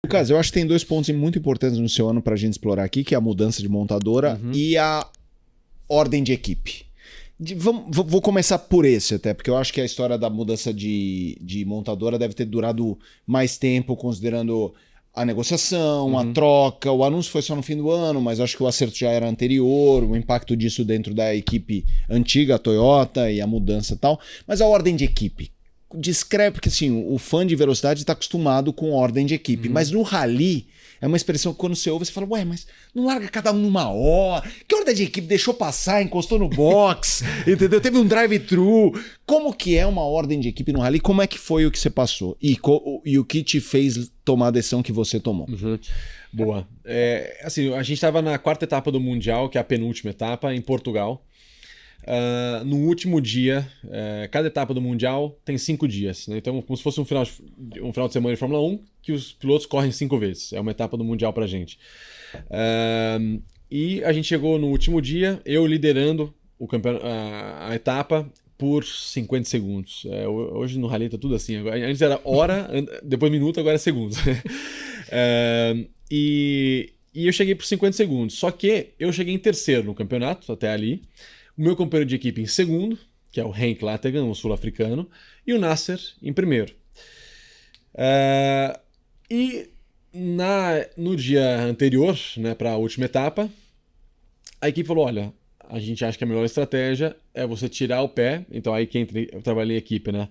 Lucas, eu acho que tem 2 pontos muito importantes no seu ano pra gente explorar aqui, que é a mudança de montadora e a ordem de equipe. Vou começar por esse até, porque eu acho que a história da mudança de montadora deve ter durado mais tempo, considerando a negociação, a troca. O anúncio foi só no fim do ano, mas acho que o acerto já era anterior, o impacto disso dentro da equipe antiga, a Toyota, e a mudança e tal. Mas a ordem de equipe, descreve, porque assim, o fã de velocidade está acostumado com ordem de equipe, mas no rally é uma expressão que quando você ouve, você fala, ué, mas não larga cada um numa hora? Que ordem de equipe? Deixou passar, encostou no box, entendeu? Teve um drive-thru. Como que é uma ordem de equipe no rally? Como é que foi o que você passou? E o que te fez tomar a decisão que você tomou? Boa. Assim, a gente estava na 4ª etapa do Mundial, que é a penúltima etapa, em Portugal. No último dia, cada etapa do Mundial tem 5 dias, né? Então, como se fosse um final de semana de Fórmula 1, que os pilotos correm 5 vezes. É uma etapa do Mundial pra gente. E a gente chegou no último dia, eu liderando a etapa por 50 segundos. Hoje no rally tá tudo assim. Antes era hora, depois minuto, agora é segundos. E eu cheguei por 50 segundos. Só que eu cheguei em terceiro no campeonato, até ali. O meu companheiro de equipe em segundo, que é o Henk Lategan, um sul-africano, e o Nasser em primeiro. E no dia anterior, né, para a última etapa, a equipe falou, olha, a gente acha que a melhor estratégia é você tirar o pé. Então aí que eu trabalhei em equipe, né?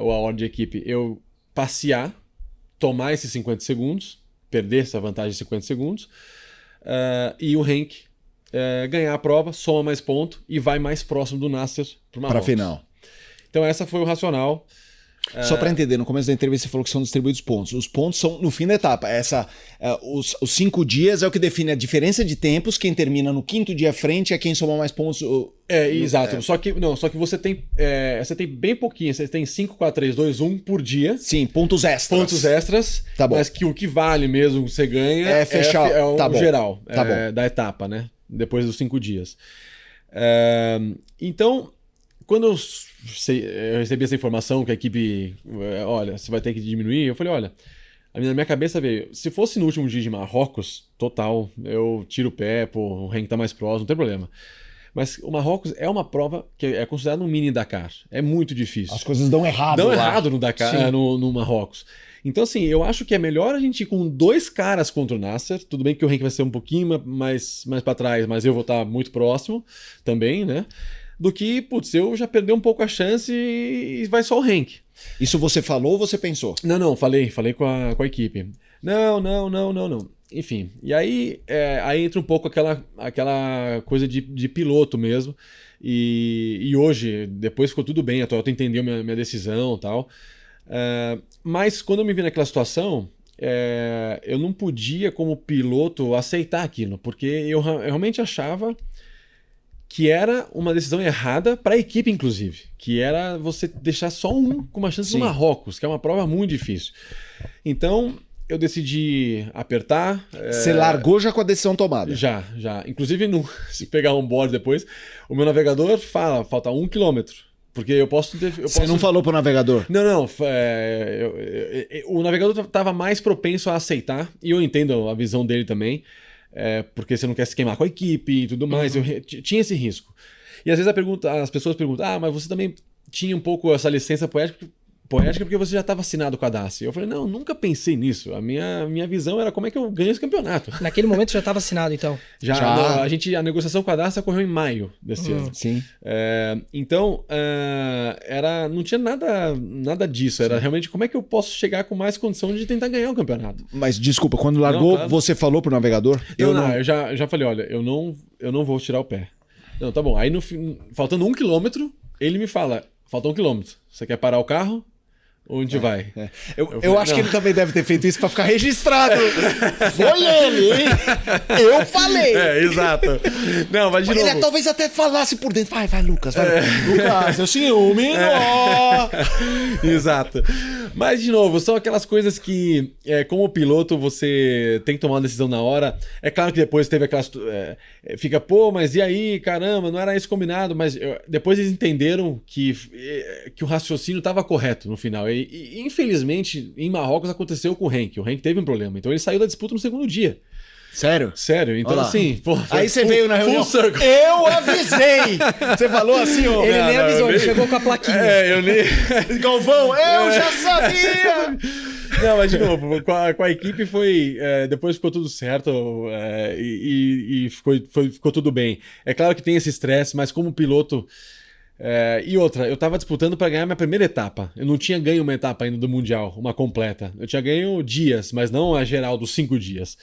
Ou a ordem de equipe, eu passear, tomar esses 50 segundos, perder essa vantagem de 50 segundos, e o Henk ganhar a prova, soma mais ponto e vai mais próximo do Nasser para a final. Então essa foi o racional. Só para entender, no começo da entrevista você falou que são distribuídos pontos. Os pontos são no fim da etapa. Os 5 dias é o que define a diferença de tempos. Quem termina no 5º dia à frente é quem soma mais pontos. Exato. Só que você tem bem pouquinho. Você tem 5, 4, 3, 2, 1 por dia. Sim, pontos extras. Pontos extras. Tá bom. Mas que o que vale mesmo você ganha é o geral da etapa, né? Depois dos 5 dias. Então, quando eu recebi essa informação que a equipe, olha, você vai ter que diminuir, eu falei, olha, na minha cabeça veio, se fosse no último dia de Marrocos, total, eu tiro o pé, pô, o ranking tá mais próximo, não tem problema. Mas o Marrocos é uma prova que é considerada um mini Dakar. É muito difícil. As coisas dão errado. Dão errado no Dakar, no Marrocos. Então, assim, eu acho que é melhor a gente ir com 2 caras contra o Nasser. Tudo bem que o ranking vai ser um pouquinho mais para trás, mas eu vou estar muito próximo também, né? Do que, putz, eu já perdi um pouco a chance e vai só o ranking. Isso você falou ou você pensou? Não, falei com a equipe. Não. Enfim, e aí entra um pouco aquela coisa de piloto mesmo. E hoje, depois ficou tudo bem, a Toyota entendeu minha decisão e tal. Mas quando eu me vi naquela situação, eu não podia, como piloto, aceitar aquilo, porque eu realmente achava que era uma decisão errada para a equipe, inclusive, que era você deixar só um com uma chance no Marrocos, que é uma prova muito difícil. Então, eu decidi apertar. Você largou já com a decisão tomada? Já. Inclusive, se pegar um board depois, o meu navegador fala, falta 1 quilômetro. Porque eu posso... Você não falou pro navegador? Não. O navegador estava mais propenso a aceitar, e eu entendo a visão dele também, porque você não quer se queimar com a equipe e tudo mais. Eu tinha esse risco. E às vezes as pessoas perguntam, mas você também tinha um pouco essa licença poética porque você já estava assinado com a Dacia. Eu falei, não, nunca pensei nisso. A minha visão era como é que eu ganho esse campeonato. Naquele momento já estava assinado, então? Já. A negociação com a Dacia ocorreu em maio desse ano. Sim. Então, não tinha nada disso. Era realmente como é que eu posso chegar com mais condição de tentar ganhar o campeonato. Mas desculpa, quando largou, claro. Você falou pro navegador? Eu já falei, olha, eu não vou tirar o pé. Não, tá bom. Aí, faltando 1 quilômetro, ele me fala, falta 1 quilômetro. Você quer parar o carro? Onde vai? Eu acho que ele também deve ter feito isso pra ficar registrado. Foi ele, hein? Eu falei. Exato. Não, mas de novo. Ele talvez até falasse por dentro. Vai, Lucas, vai. Lucas, eu ciúme. Exato. Mas, de novo, são aquelas coisas que, como piloto, você tem que tomar uma decisão na hora. É claro que depois teve aquelas... fica, pô, mas e aí? Caramba, não era isso combinado. Mas depois eles entenderam que o raciocínio estava correto no final. E, infelizmente, em Marrocos aconteceu com o Henk. O Henk teve um problema. Então ele saiu da disputa no segundo dia. Sério? Sério, então assim... Pô, aí você veio na reunião... Full circle. Eu avisei! Você falou assim, ó... Ele nem avisou, ele chegou com a plaquinha. Eu nem... Galvão, eu já sabia! Não, mas de novo, com a equipe foi... depois ficou tudo certo e ficou tudo bem. É claro que tem esse estresse, mas como piloto... e outra, eu tava disputando para ganhar minha primeira etapa. Eu não tinha ganho uma etapa ainda do Mundial, uma completa. Eu tinha ganho dias, mas não a geral dos 5 dias.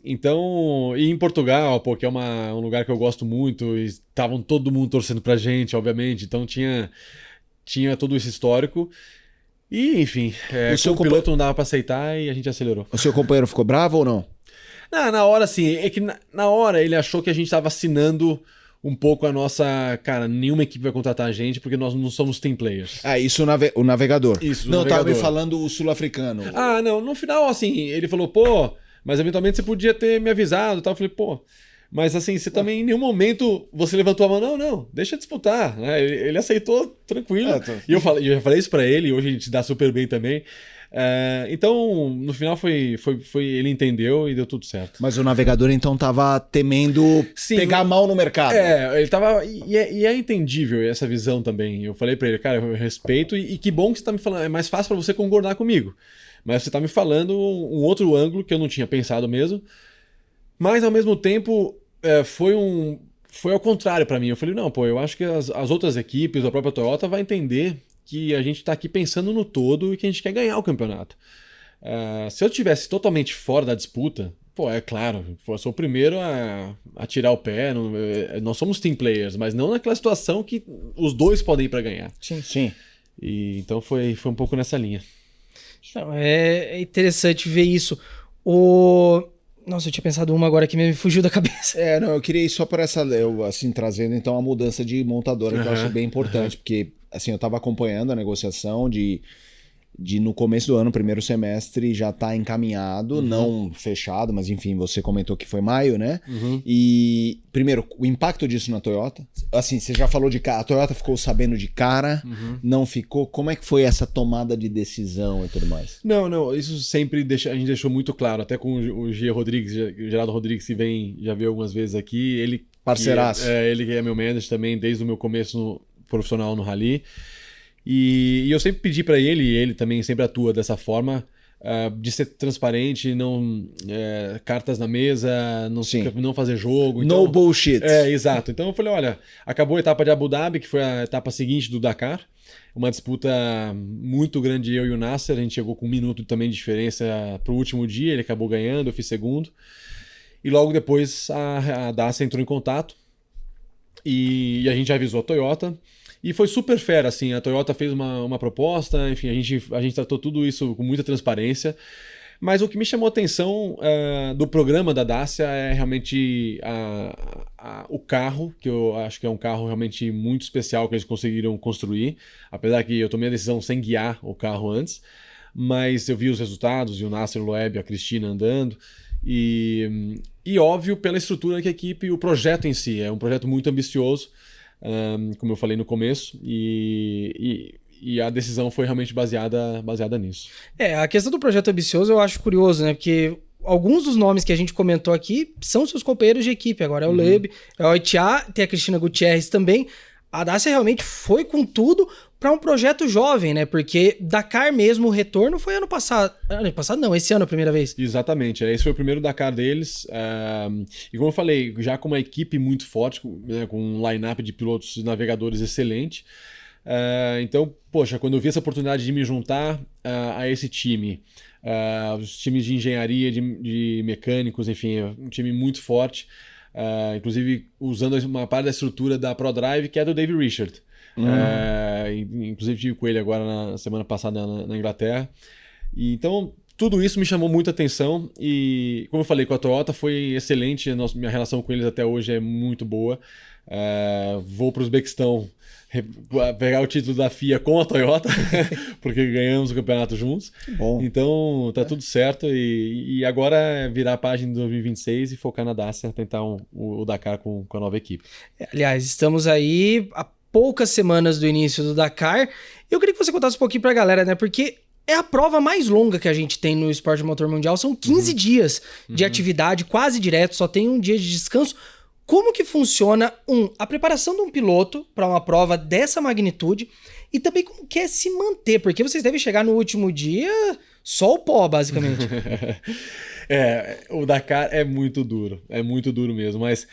Então, e em Portugal, porque é um lugar que eu gosto muito, e estavam todo mundo torcendo pra gente, obviamente, então tinha todo esse histórico. E, enfim, o piloto não dava pra aceitar e a gente acelerou. O seu companheiro ficou bravo ou não? Na hora, sim. É que na hora ele achou que a gente tava assinando um pouco a nossa... Cara, nenhuma equipe vai contratar a gente porque nós não somos team players. Isso o navegador. Isso, não, o navegador. Tava me falando o sul-africano. Não, no final, assim, ele falou, pô... Mas eventualmente você podia ter me avisado e tal. Eu falei, pô, mas assim, você também em nenhum momento você levantou a mão, não, deixa eu disputar. Ele aceitou tranquilo. E eu já falei isso pra ele, hoje a gente dá super bem também. Então, no final ele entendeu e deu tudo certo. Mas o navegador então tava temendo pegar mal no mercado. Ele tava... E é entendível essa visão também. Eu falei pra ele, cara, eu respeito e que bom que você tá me falando. É mais fácil pra você concordar comigo. Mas você tá me falando um outro ângulo que eu não tinha pensado mesmo. Mas, ao mesmo tempo, foi ao contrário pra mim. Eu falei, não, pô, eu acho que as outras equipes, a própria Toyota, vai entender que a gente tá aqui pensando no todo e que a gente quer ganhar o campeonato. Se eu estivesse totalmente fora da disputa, pô, é claro, eu sou o primeiro a tirar o pé. Nós somos team players, mas não naquela situação que os dois podem ir pra ganhar. Sim. E, então foi um pouco nessa linha. Não, é interessante ver isso. Nossa, eu tinha pensado uma agora que me fugiu da cabeça. Eu queria ir só por assim, trazendo então a mudança de montadora, que eu acho bem importante, porque assim, eu tava acompanhando a negociação de no começo do ano, primeiro semestre, já tá encaminhado, não fechado, mas enfim, você comentou que foi maio, né? E, primeiro, o impacto disso na Toyota. Assim, você já falou de cara, a Toyota ficou sabendo de cara, não ficou? Como é que foi essa tomada de decisão e tudo mais? Não, isso sempre a gente deixou muito claro, até com o Geraldo Rodrigues, que já veio algumas vezes aqui, ele... Parceiraço. Ele que é meu manager também, desde o meu começo profissional no Rally. E eu sempre pedi para ele, e ele também sempre atua dessa forma, de ser transparente, não cartas na mesa, não fazer jogo. Então, no bullshit. Exato. Então eu falei, olha, acabou a etapa de Abu Dhabi, que foi a etapa seguinte do Dakar, uma disputa muito grande, eu e o Nasser, a gente chegou com 1 minuto também de diferença pro último dia, ele acabou ganhando, eu fiz segundo. E logo depois a Dacia entrou em contato e a gente avisou a Toyota. E foi super fair, assim, a Toyota fez uma proposta, enfim, a gente tratou tudo isso com muita transparência, mas o que me chamou a atenção do programa da Dacia é realmente o carro, que eu acho que é um carro realmente muito especial que eles conseguiram construir, apesar que eu tomei a decisão sem guiar o carro antes, mas eu vi os resultados, e o Nasser, o Loeb, a Cristina andando, e óbvio pela estrutura que a equipe, o projeto em si, é um projeto muito ambicioso, como eu falei no começo, e a decisão foi realmente baseada nisso. A questão do projeto ambicioso eu acho curioso, né? Porque alguns dos nomes que a gente comentou aqui são seus companheiros de equipe. Agora é o Loeb, é o Oitia, tem a Cristina Gutierrez também. A Dacia realmente foi com tudo para um projeto jovem, né? Porque Dakar mesmo, o retorno foi ano passado. Ano passado não, esse ano a primeira vez. Exatamente, esse foi o primeiro Dakar deles. E como eu falei, já com uma equipe muito forte, né, com um line-up de pilotos e navegadores excelente. Então, poxa, quando eu vi essa oportunidade de me juntar a esse time, os times de engenharia, de mecânicos, enfim, um time muito forte. Inclusive usando uma parte da estrutura da ProDrive, que é do Dave Richard. Inclusive tive com ele agora na semana passada na Inglaterra. E então tudo isso me chamou muita atenção e, como eu falei, com a Toyota foi excelente, minha relação com eles até hoje é muito boa. Vou para o Uzbequistão pegar o título da FIA com a Toyota, porque ganhamos o campeonato juntos. Bom. Então tá tudo certo e agora é virar a página de 2026 e focar na Dacia, tentar o Dakar com a nova equipe. Aliás, estamos aí há poucas semanas do início do Dakar. Eu queria que você contasse um pouquinho pra galera, né? Porque é a prova mais longa que a gente tem no esporte motor mundial. São 15 dias de atividade quase direto, só tem um dia de descanso. Como que funciona, a preparação de um piloto para uma prova dessa magnitude e também como que é se manter? Porque vocês devem chegar no último dia só o pó, basicamente. O Dakar é muito duro mesmo, mas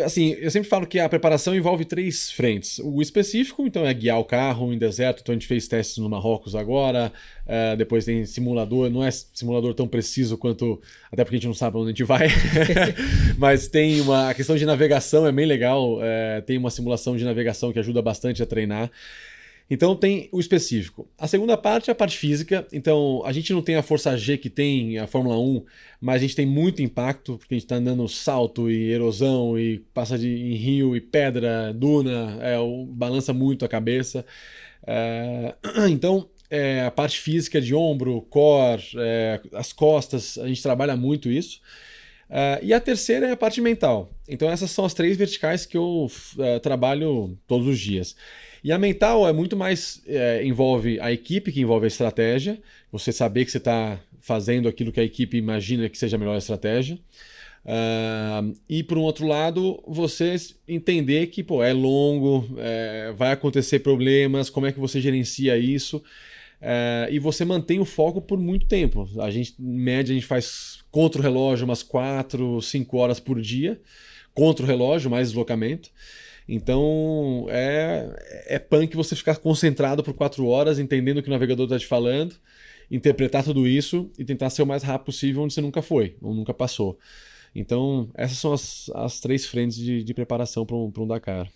assim, eu sempre falo que a preparação envolve 3 frentes. O específico, então, é guiar o carro em deserto, então a gente fez testes no Marrocos agora, depois tem simulador, não é simulador tão preciso quanto, até porque a gente não sabe onde a gente vai, mas tem a questão de navegação, é bem legal, tem uma simulação de navegação que ajuda bastante a treinar. Então tem o específico. A segunda parte é a parte física. Então a gente não tem a força G que tem a Fórmula 1, mas a gente tem muito impacto, porque a gente está andando salto e erosão e passa em rio e pedra, duna, balança muito a cabeça. Então a parte física de ombro, core, as costas, a gente trabalha muito isso. E a terceira é a parte mental. Então essas são as 3 verticais que eu trabalho todos os dias. E a mental é muito mais, envolve a equipe, que envolve a estratégia, você saber que você está fazendo aquilo que a equipe imagina que seja a melhor estratégia. E por um outro lado, você entender que é longo, vai acontecer problemas, como é que você gerencia isso, e você mantém o foco por muito tempo. Em média, a gente faz contra o relógio umas 4, 5 horas por dia, contra o relógio, mais deslocamento. Então é punk você ficar concentrado por 4 horas, entendendo o que o navegador está te falando, interpretar tudo isso e tentar ser o mais rápido possível onde você nunca foi, ou nunca passou. Então essas são as 3 frentes de preparação para um Dakar.